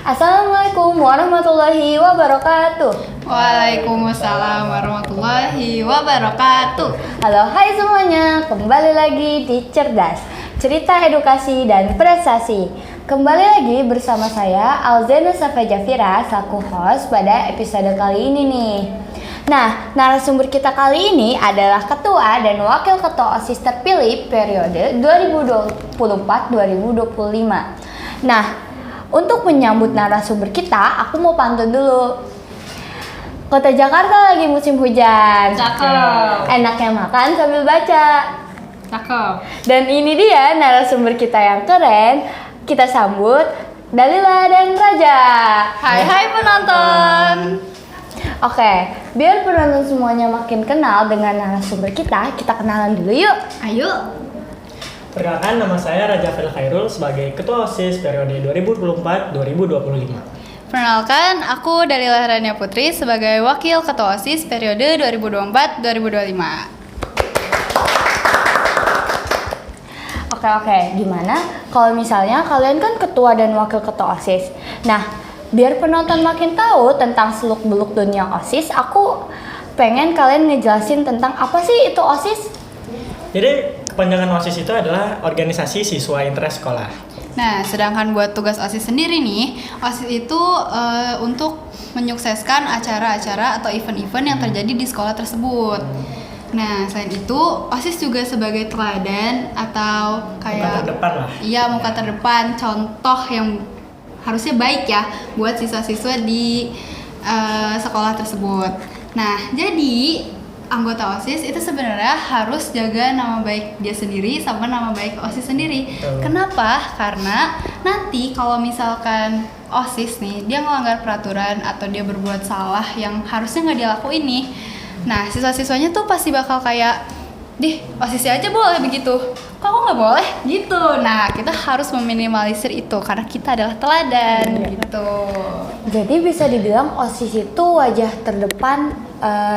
Assalamualaikum warahmatullahi wabarakatuh. Waalaikumsalam warahmatullahi wabarakatuh. Halo, hai semuanya. Kembali lagi di Cerdas, cerita edukasi dan prestasi. Kembali lagi bersama saya Alzena Safa Jafira selaku host pada episode kali ini nih. Nah, narasumber kita kali ini adalah Ketua dan Wakil Ketua OSIS terpilih periode 2024-2025. Nah, untuk menyambut narasumber kita, aku mau pantun dulu. Kota Jakarta lagi musim hujan. Cakep. Enaknya makan sambil baca. Cakep. Dan ini dia narasumber kita yang keren. Kita sambut Dalila dan Raja. Hai penonton. Oke, biar penonton semuanya makin kenal dengan narasumber kita kenalan dulu yuk. Ayo. Perkenalkan, nama saya Raja Fil Khairul sebagai Ketua OSIS periode 2024-2025. Perkenalkan, aku Dalila Rania Putri sebagai Wakil Ketua OSIS periode 2024-2025. Oke, gimana kalau misalnya kalian kan ketua dan wakil ketua OSIS. Nah, biar penonton makin tahu tentang seluk-beluk dunia OSIS, aku pengen kalian ngejelasin tentang apa sih itu OSIS? Jadi, kepanjangan OSIS itu adalah organisasi siswa intrasekolah. Nah, sedangkan buat tugas OSIS sendiri nih, OSIS itu untuk menyukseskan acara-acara atau event-event yang terjadi di sekolah tersebut. Nah, selain itu, OSIS juga sebagai teladan atau kayak Muka terdepan lah. Iya, muka terdepan, contoh yang harusnya baik ya buat siswa-siswa di sekolah tersebut. Nah, jadi anggota OSIS itu sebenarnya harus jaga nama baik dia sendiri sama nama baik OSIS sendiri. Kenapa? Karena nanti kalau misalkan OSIS nih dia melanggar peraturan atau dia berbuat salah yang harusnya nggak dia lakuin nih, nah siswa-siswanya tuh pasti bakal kayak, OSISnya aja boleh begitu, kok nggak boleh gitu. Nah, kita harus meminimalisir itu karena kita adalah teladan gitu. Jadi bisa dibilang OSIS itu wajah terdepan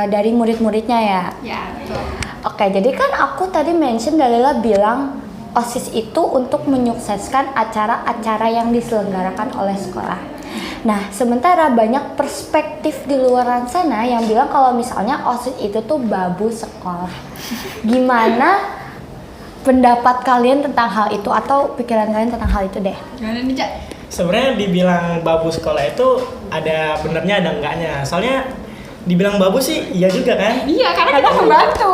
dari murid-muridnya ya? Ya, betul. Oke, jadi kan aku tadi mention Dalila bilang OSIS itu untuk menyukseskan acara-acara yang diselenggarakan oleh sekolah. Nah, sementara banyak perspektif di luar sana yang bilang kalau misalnya OSIS itu tuh babu sekolah. Gimana pendapat kalian tentang hal itu atau pikiran kalian tentang hal itu deh? Gimana nih, Cak? Sebenarnya dibilang babu sekolah itu ada benernya ada enggaknya. Soalnya dibilang babu sih iya juga kan? Iya, karena kita membantu.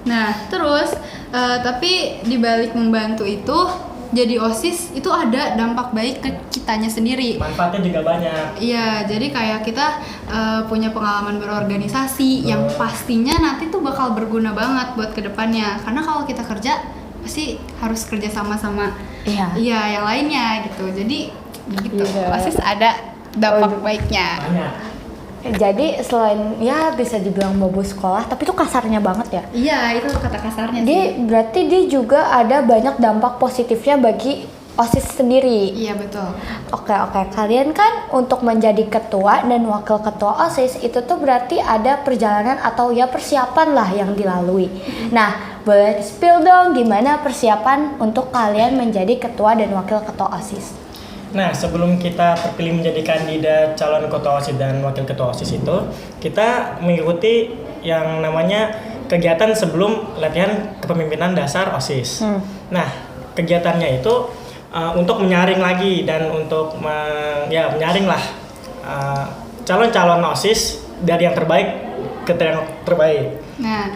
Nah, terus tapi dibalik membantu itu, jadi OSIS itu ada dampak baik ke kitanya sendiri. Manfaatnya juga banyak. Iya, jadi kayak kita punya pengalaman berorganisasi yang pastinya nanti tuh bakal berguna banget buat kedepannya. Karena kalau kita kerja pasti harus kerja sama-sama yang lainnya gitu. Jadi gitu. OSIS ada dampak baiknya. Banyak. Jadi selain ya bisa dibilang babu sekolah, tapi itu kasarnya banget ya. Iya, itu kata kasarnya sih. Berarti dia juga ada banyak dampak positifnya bagi OSIS sendiri. Iya, betul. Oke. Kalian kan untuk menjadi ketua dan wakil ketua OSIS itu tuh berarti ada perjalanan atau ya persiapan lah yang dilalui. Nah, boleh spill dong gimana persiapan untuk kalian menjadi ketua dan wakil ketua OSIS? Nah, sebelum kita terpilih menjadi kandidat calon ketua OSIS dan wakil ketua OSIS itu, kita mengikuti yang namanya kegiatan sebelum latihan kepemimpinan dasar OSIS. Nah, kegiatannya itu untuk menyaring lagi dan untuk menyaring lah calon-calon OSIS dari yang terbaik ke yang terbaik. Nah,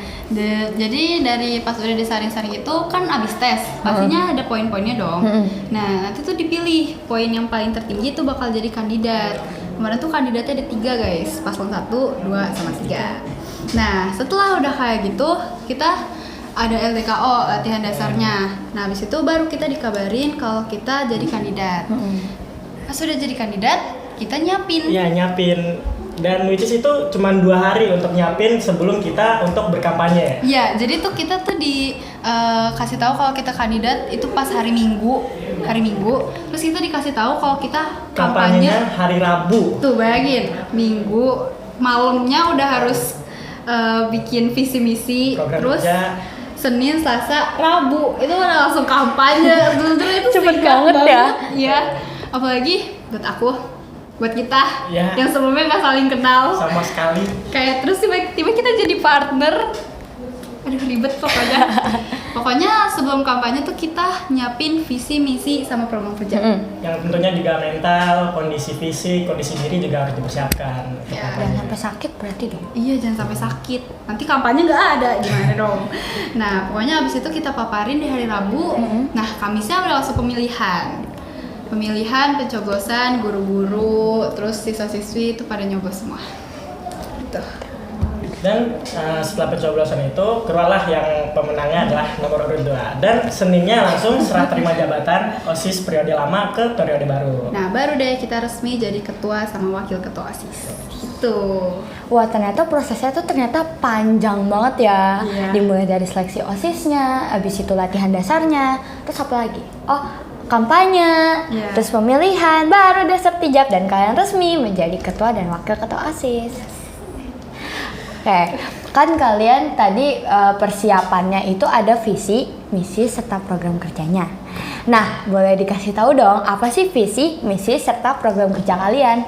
jadi dari pas udah disaring-saring itu kan abis tes, pastinya ada poin-poinnya dong. Nah, nanti tuh dipilih poin yang paling tertinggi tuh bakal jadi kandidat. Kemarin tuh kandidatnya ada 3 guys, paslon 1, 2, sama 3. Nah, setelah udah kayak gitu, kita ada LDKO, latihan dasarnya. Nah, abis itu baru kita dikabarin kalau kita jadi kandidat. Pas udah jadi kandidat, kita nyiapin. Iya, nyiapin. Dan which is itu cuma 2 hari untuk nyiapin sebelum kita untuk berkampanye. Iya, jadi tuh kita tuh kasih tahu kalau kita kandidat itu pas hari Minggu. Terus kita dikasih tahu kalau kita Kampanyenya hari Rabu. Tuh bayangin, Minggu malamnya udah harus bikin visi misi, terus kerja. Senin, Selasa, Rabu itu udah langsung kampanye. Itu Cepet banget ya. Iya. Apalagi buat aku, buat kita Ya. yang sebelumnya nggak saling kenal. Sama sekali. Kayak terus tiba-tiba kita jadi partner. Aduh ribet pokoknya. Pokoknya sebelum kampanye tuh kita nyiapin visi, misi, sama program kerja. Yang tentunya juga mental, kondisi fisik, kondisi diri juga harus dipersiapkan. untuk Ya. kampanye. Jangan sampai sakit berarti dong. Iya, jangan sampai sakit. Nanti kampanye nggak ada, gimana dong? Nah, pokoknya abis itu kita paparin di hari Rabu. Nah, Kamisnya udah langsung pemilihan. Pemilihan, pencoblosan, guru-guru, terus siswa-siswi itu pada nyoblos semua. Gitu. Dan setelah pencoblosan itu keluarlah yang pemenangnya adalah nomor urut 2. Dan Seninnya langsung serah terima jabatan OSIS periode lama ke periode baru. Nah, baru deh kita resmi jadi ketua sama wakil ketua OSIS. Gitu. Wah, ternyata prosesnya tuh ternyata panjang banget ya. Iya. Dimulai dari seleksi OSISnya, habis itu latihan dasarnya, terus apa lagi? Oh, kampanye, Iya. terus pemilihan, baru deh sertijab dan kalian resmi menjadi ketua dan wakil ketua OSIS. Oke, kan kalian tadi persiapannya itu ada visi, misi, serta program kerjanya. Nah, boleh dikasih tahu dong apa sih visi, misi, serta program kerja kalian?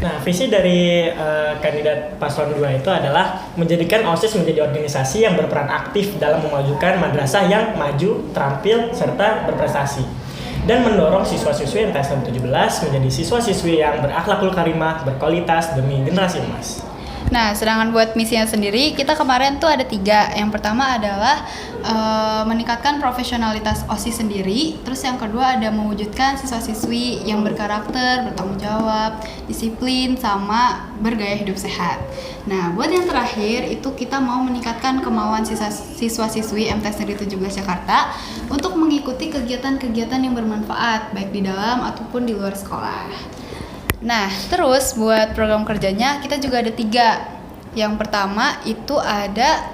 Nah, visi dari kandidat paslon 2 itu adalah menjadikan OSIS menjadi organisasi yang berperan aktif dalam memajukan madrasah yang maju, terampil, serta berprestasi. Dan mendorong siswa-siswi MTS 17 menjadi siswa-siswi yang berakhlakul karimah, berkualitas demi generasi emas. Nah, sedangkan buat misinya sendiri, kita kemarin tuh ada 3. Yang pertama adalah meningkatkan profesionalitas OSIS sendiri. Terus yang kedua ada mewujudkan siswa-siswi yang berkarakter, bertanggung jawab, disiplin, sama bergaya hidup sehat. Nah, buat yang terakhir itu kita mau meningkatkan kemauan siswa-siswi MTS Negeri 17 Jakarta untuk mengikuti kegiatan-kegiatan yang bermanfaat, baik di dalam ataupun di luar sekolah. Nah, terus buat program kerjanya kita juga ada 3. Yang pertama itu ada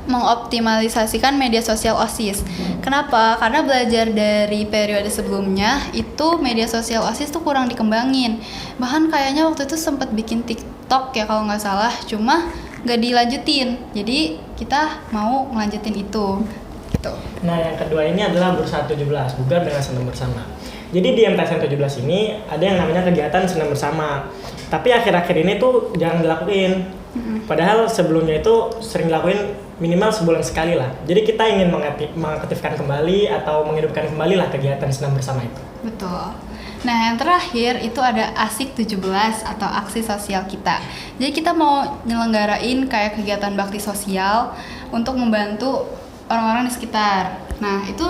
mengoptimalisasikan media sosial OSIS. Kenapa? Karena belajar dari periode sebelumnya itu media sosial OSIS tuh kurang dikembangin. Bahkan kayaknya waktu itu sempat bikin TikTok ya kalau nggak salah, cuma nggak dilanjutin. Jadi kita mau ngelanjutin itu. Gitu. Nah, yang kedua ini adalah Bersatu 17, bugar dengan senam bersama. Jadi di MTSN 17 ini ada yang namanya kegiatan senam bersama. Tapi akhir-akhir ini tuh jarang dilakuin. Padahal sebelumnya itu sering dilakuin minimal sebulan sekali lah. Jadi kita ingin mengaktifkan kembali atau menghidupkan kembali lah kegiatan senam bersama itu. Betul. Nah, yang terakhir itu ada ASIK 17 atau aksi sosial kita. Jadi kita mau nyelenggarain kayak kegiatan bakti sosial untuk membantu orang-orang di sekitar. Nah, itu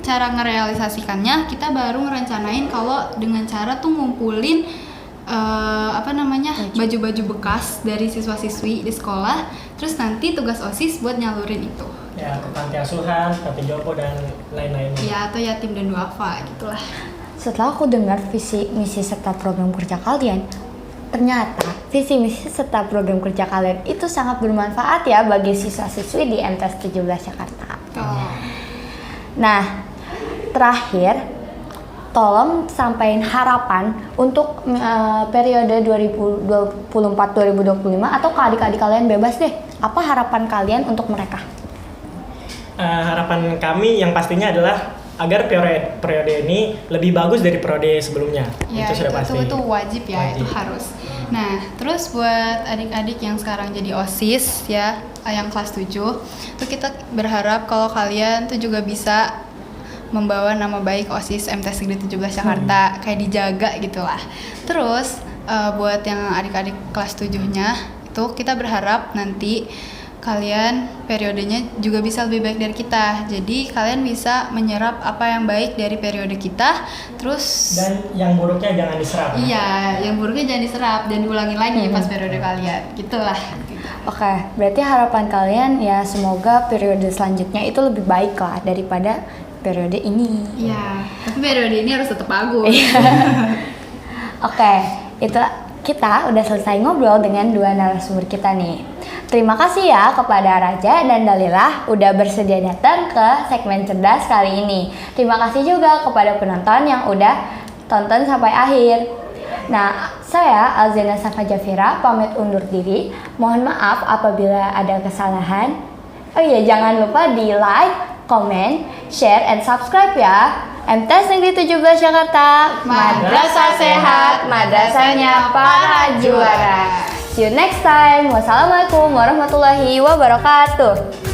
cara ngerealisasikannya kita baru ngerencanain kalau dengan cara tuh ngumpulin baju-baju bekas dari siswa-siswi di sekolah, terus nanti tugas OSIS buat nyalurin itu. Ya, ke panti asuhan, panti jompo dan lain-lainnya. Ya, atau yatim dan duafa gitulah. Setelah aku dengar visi, misi, serta program kerja kalian, ternyata visi, misi, serta program kerja kalian itu sangat bermanfaat ya bagi siswa-siswi di MTS 17 Jakarta. Nah, terakhir, tolong sampaikan harapan untuk periode 2024-2025 atau ke adik-adik kalian bebas deh. Apa harapan kalian untuk mereka? Harapan kami yang pastinya adalah agar periode ini lebih bagus dari periode sebelumnya. Ya, itu sudah pasti. itu wajib ya, Wajib. itu harus. Nah, terus buat adik-adik yang sekarang jadi OSIS ya, yang kelas 7, itu kita berharap kalau kalian tuh juga bisa membawa nama baik OSIS MTS Negeri 17 Jakarta, kayak dijaga gitulah. Terus buat yang adik-adik kelas 7-nya itu kita berharap nanti kalian periodenya juga bisa lebih baik dari kita. Jadi kalian bisa menyerap apa yang baik dari periode kita, terus Dan yang buruknya jangan diserap. iya, yang buruknya jangan diserap dan diulangi lagi pas periode kalian. Gitulah. Oke, berarti harapan kalian ya semoga periode selanjutnya itu lebih baik lah daripada periode ini. Iya, tapi periode ini harus tetap bagus. Oke, itu kita udah selesai ngobrol dengan 2 narasumber kita nih. Terima kasih ya kepada Raja dan Dalilah udah bersedia datang ke segmen cerdas kali ini. Terima kasih juga kepada penonton yang udah tonton sampai akhir. Nah, saya Alzena Safa Jafira pamit undur diri. Mohon maaf apabila ada kesalahan. Oh iya, jangan lupa di like, comment, share, and subscribe ya. MTs Negeri 17 Jakarta, Madrasah Sehat, madrasahnya para juara. See you next time. Wassalamualaikum warahmatullahi wabarakatuh.